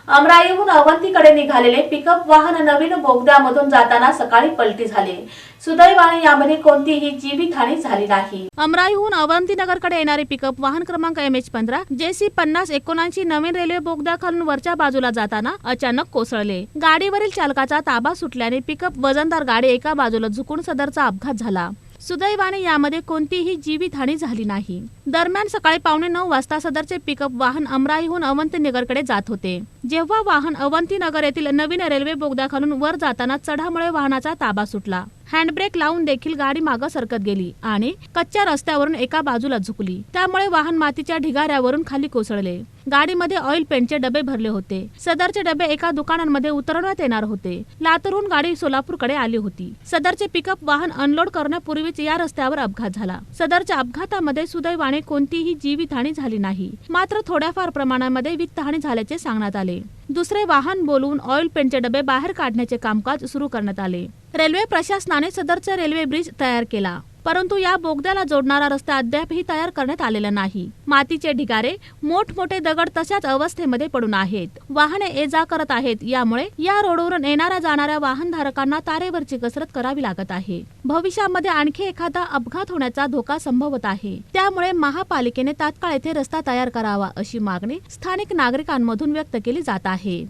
अमराईहून अवंतीकडे निघालेले पिकअप वाहन नवीन बोगद्यामधून जाताना सकाळी पलटी झाले। सुदैवाने यामध्ये कोणतीही जीवितहानी झाली नाही। अमराईहून अवंतीनगरकडे येणारे पिकअप वाहन क्रमांक MH15 JC 5079 नवीन रेल्वे बोगद्याखालून वरच्या बाजूला जाताना अचानक कोसळले। गाडीवरील चालकाचा ताबा सुटल्याने पिकअप वजनदार गाडी एका बाजूला झुकून सदरचा अपघात झाला। सुदैवाने यामध्ये कोणतीही जीवितहानी झाली नाही। दरम्यान सकाळी 8:45 वाजता सदरचे पिकअप वाहन अमराईहून अवंतीनगरकडे जात होते। जेव्हा वाहन अवंतीनगर येथील नवीन रेल्वे बोगद्याखालून वर जाताना चढामुळे वाहनाचा ताबा सुटला। हँडब्रेक लावून देखील गाडी मागे सरकत गेली आणि कच्च्या रस्त्यावरून एका बाजूला झुकली। त्यामुळे वाहन मातीच्या ढिगाऱ्यावरून खाली कोसळले। गाडीमध्ये ऑइल पेंटचे डबे भरले होते। सदरचे डबे एका दुकानांमध्ये उतरवण्यात येणार होते। लातूरहून गाडी सोलापूरकडे आली होती। सदरचे पिकअप वाहन अनलोड करण्यापूर्वीच या रस्त्यावर अपघात झाला। सदरच्या अपघातामध्ये सुदैवाने कोणतीही जीवितहानी झाली नाही, मात्र थोड्याफार प्रमाणामध्ये वित्तहानी झाल्याचे सांगण्यात आले। दुसरे वाहन बोलवून ऑइल पेंटचे डबे बाहेर काढण्याचे कामकाज सुरू करण्यात आले। रेल्वे प्रशासनाने सदरचा रेल्वे ब्रिज तयार केला, परंतु या बोगद्याला जोडणारा रस्ता अद्यापही तयार करण्यात आलेला नाही। मातीचे ढिगारे, मोठमोठे दगड तशाच अवस्थेमध्ये पडून आहेत। वाहने ये जा करत आहेत, यामुळे या रोडवरून येणाऱ्या जाणाऱ्या वाहनधारकांना तारेवरची कसरत करावी लागत आहे। भविष्यामध्ये आणखी एखादा अपघात होण्याचा धोका संभवत आहे। त्यामुळे महापालिकेने तात्काळ येथे रस्ता तयार करावा अशी मागणी स्थानिक नागरिकांमधून व्यक्त केली जात आहे।